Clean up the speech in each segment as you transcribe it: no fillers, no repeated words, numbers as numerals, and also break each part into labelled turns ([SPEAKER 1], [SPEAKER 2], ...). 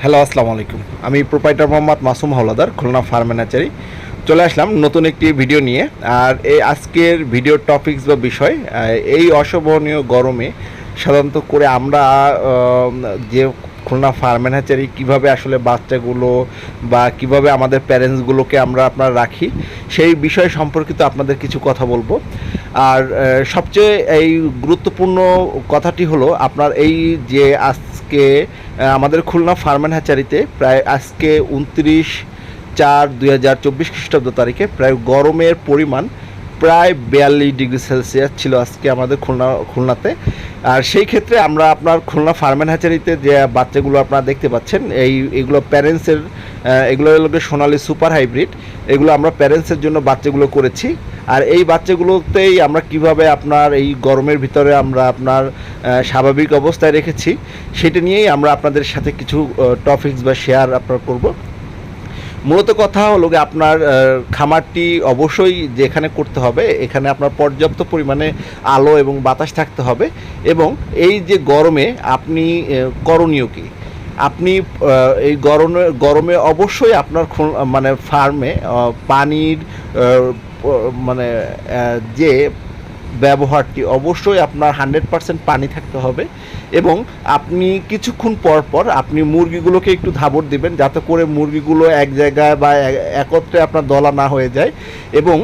[SPEAKER 1] Hello, আসসালামু আলাইকুম। আমি প্রোপাইটার মোহাম্মদ মাসুম হাওলাদার, খুলনা ফার্ম ম্যানেজারি। চলে আসলাম নতুন একটি ভিডিও নিয়ে। আর এই আজকের ভিডিওর টপিকস বা বিষয়, এই অসহনীয় গরমে সাধারণত করে আমরা যে খুলনা ফার্ম ম্যানেজারি কীভাবে আসলে বাচ্চাগুলো বা কিভাবে আমাদের প্যারেন্টসগুলোকে আমরা রাখি, সেই বিষয় সম্পর্কিত আপনাদের কিছু কথা বলবো। আর সবচেয়ে এই গুরুত্বপূর্ণ কথাটি হলো আপনার এই যে আজকে আমাদের খুলনা ফার্ম অ্যান্ড হ্যাচারিতে প্রায় আজকে 29/4/2024 খ্রিস্টাব্দ তারিখে প্রায় গরমের পরিমাণ প্রায় 42 ডিগ্রি সেলসিয়াস ছিল আজকে আমাদের খুলনাতে। আর সেই ক্ষেত্রে আমরা আপনার খুলনা ফার্ম অ্যান্ড হ্যাচারিতে যে বাচ্চাগুলো আপনারা দেখতে পাচ্ছেন, এগুলো প্যারেন্টসের, এগুলো হলো সোনালি সুপার হাইব্রিড। এগুলো আমরা প্যারেন্টসের জন্য বাচ্চাগুলো করেছি। আর এই বাচ্চাগুলোতেই আমরা কিভাবে আপনার এই গরমের ভিতরে আমরা আপনার স্বাভাবিক অবস্থায় রেখেছি, সেটা নিয়েই আমরা আপনাদের সাথে কিছু টপিকস বা শেয়ার আপনার করব। মূলত কথা হলো যে আপনার খামারটি অবশ্যই যেখানে করতে হবে এখানে আপনার পর্যাপ্ত পরিমাণে আলো এবং বাতাস থাকতে হবে। এবং এই যে গরমে আপনি করণীয় কী, আপনি এই গরমে অবশ্যই আপনার মানে ফার্মে পানির মানে যে ব্যবহারটি অবশ্যই আপনার 100% পানি থাকতে হবে। এবং আপনি কিছুক্ষণ পর পর আপনি মুরগিগুলোকে একটু ধাবর দিবেন, যাতে করে মুরগিগুলো এক জায়গায় বা একত্রে আপনার দলা না হয়ে যায়। এবং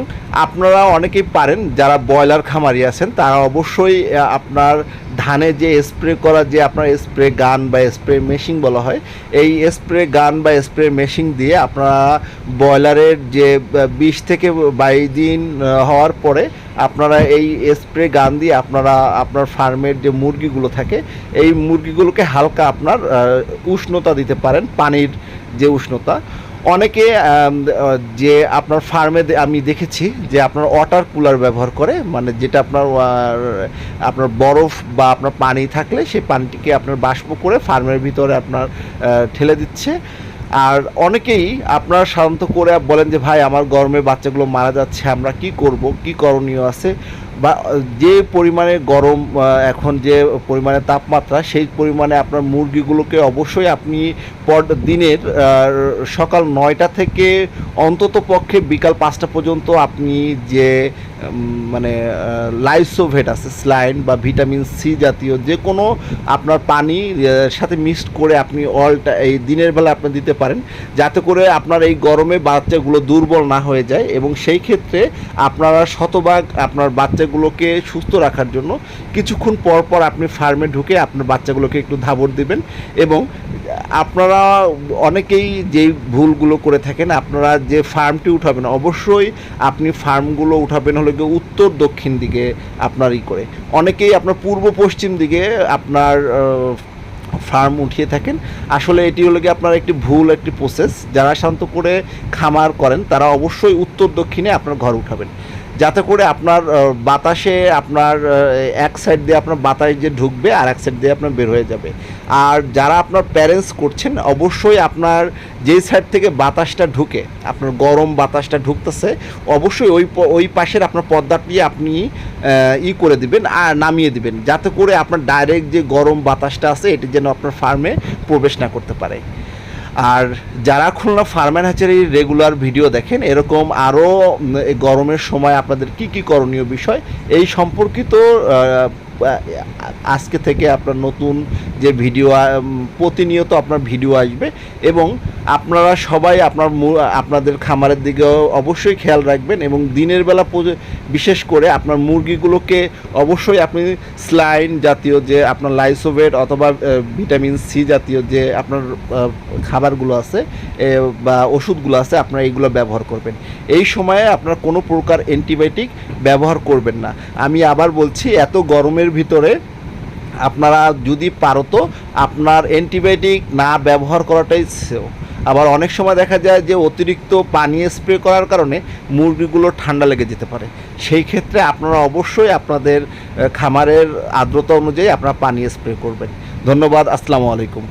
[SPEAKER 1] আপনারা অনেকেই পারেন, যারা ব্রয়লার খামারি আছেন তারা অবশ্যই আপনার ধানে যে স্প্রে করা যে আপনার স্প্রে গান বা স্প্রে মেশিন বলা হয়, এই স্প্রে গান বা স্প্রে মেশিন দিয়ে আপনারা ব্রয়লারের যে 20 থেকে 22 দিন হওয়ার পরে আপনারা এই স্প্রে গান দিয়ে আপনারা আপনার ফার্মের যে মুরগিগুলো থাকে এই মুরগিগুলোকে হালকা আপনার উষ্ণতা দিতে পারেন, পানির যে উষ্ণতা। অনেকে যে আপনার ফার্মে আমি দেখেছি যে আপনার ওয়াটার কুলার ব্যবহার করে, মানে যেটা আপনার বরফ বা আপনার পানি থাকলে সেই পানিটিকে আপনার বাষ্প করে ফার্মের ভিতরে আপনার ঠেলে দিচ্ছে। আর অনেকেই আপনার সাধারণত করে বলেন যে ভাই আমার গরমে বাচ্চাগুলো মারা যাচ্ছে, আমরা কি করব, কি করণীয় আছে। বা যে পরিমাণে গরম, এখন যে পরিমাণে তাপমাত্রা, সেই পরিমাণে আপনার মুরগিগুলোকে অবশ্যই আপনি দিনের সকাল 9টা থেকে অন্তত পক্ষে বিকাল 5টা পর্যন্ত আপনি যে মানে লাইসোভেট আছে, স্লাইন বা ভিটামিন সি জাতীয় যে কোনো আপনার পানি সাথে মিক্সড করে আপনি এই দিনের বেলা আপনি দিতে পারেন, যাতে করে আপনার এই গরমে বাচ্চাগুলো দুর্বল না হয়ে যায়। এবং সেই ক্ষেত্রে আপনারা শতভাগ আপনার বাচ্চাগুলোকে সুস্থ রাখার জন্য কিছুক্ষণ পর পর আপনি ফার্মে ঢুকে আপনার বাচ্চাগুলোকে একটু ধাবর দিবেন। এবং আপনারা অনেকেই যেই ভুলগুলো করে থাকেন, আপনারা যে ফার্মটি উঠাবেন অবশ্যই আপনি ফার্মগুলো উঠাবেন হলো গিয়ে উত্তর দক্ষিণ দিকে আপনার করে। অনেকেই আপনার পূর্ব পশ্চিম দিকে আপনার ফার্ম উঠিয়ে থাকেন। আসলে এটি হলো গিয়ে আপনার একটি ভুল একটি প্রসেস। যারা শান্ত করে খামার করেন তারা অবশ্যই উত্তর দক্ষিণে আপনার ঘর উঠাবেন, যাতে করে আপনার বাতাসে আপনার এক সাইড দিয়ে আপনার বাতাস যে ঢুকবে আর এক সাইড দিয়ে আপনার বের হয়ে যাবে। আর যারা আপনার প্যারেন্টস করছেন অবশ্যই আপনার যেই সাইড থেকে বাতাসটা ঢুকে, আপনার গরম বাতাসটা ঢুকতেছে, অবশ্যই ওই পাশের আপনার পর্দাটি আপনি করে দিবেন আর নামিয়ে দিবেন, যাতে করে আপনার ডাইরেক্ট যে গরম বাতাসটা আছে এটি যেন আপনার ফার্মে প্রবেশ না করতে পারে। আর যারা খুলনা ফার্ম অ্যান্ড হ্যাচারির রেগুলার ভিডিও দেখেন, এরকম আরও গরমের সময় আপনাদের কি কি করণীয় বিষয় এই সম্পর্কিত আজকে থেকে আপনার নতুন যে ভিডিও প্রতিনিয়ত আপনার ভিডিও আসবে। এবং আপনারা সবাই আপনাদের খামারের দিকেও অবশ্যই খেয়াল রাখবেন। এবং দিনের বেলা বিশেষ করে আপনার মুরগিগুলোকে অবশ্যই আপনি স্লাইন জাতীয় যে আপনার লাইসোভেট অথবা ভিটামিন সি জাতীয় যে আপনার খাবারগুলো আছে বা ওষুধগুলো আছে, আপনারা এইগুলো ব্যবহার করবেন। এই সময়ে আপনার কোনো প্রকার অ্যান্টিবায়োটিক ব্যবহার করবেন না। আমি আবার বলছি, এত গরমের ভিতরে আপনারা যদি পারো তো আপনার অ্যান্টিবায়োটিক না ব্যবহার করাটাই সেও। আবার অনেক সময় দেখা যায় যে অতিরিক্ত পানি স্প্রে করার কারণে মুরগিগুলো ঠান্ডা লেগে যেতে পারে। সেই ক্ষেত্রে আপনারা অবশ্যই আপনাদের খামারের আর্দ্রতা অনুযায়ী আপনারা পানি স্প্রে করবেন। ধন্যবাদ। আসসালামু আলাইকুম।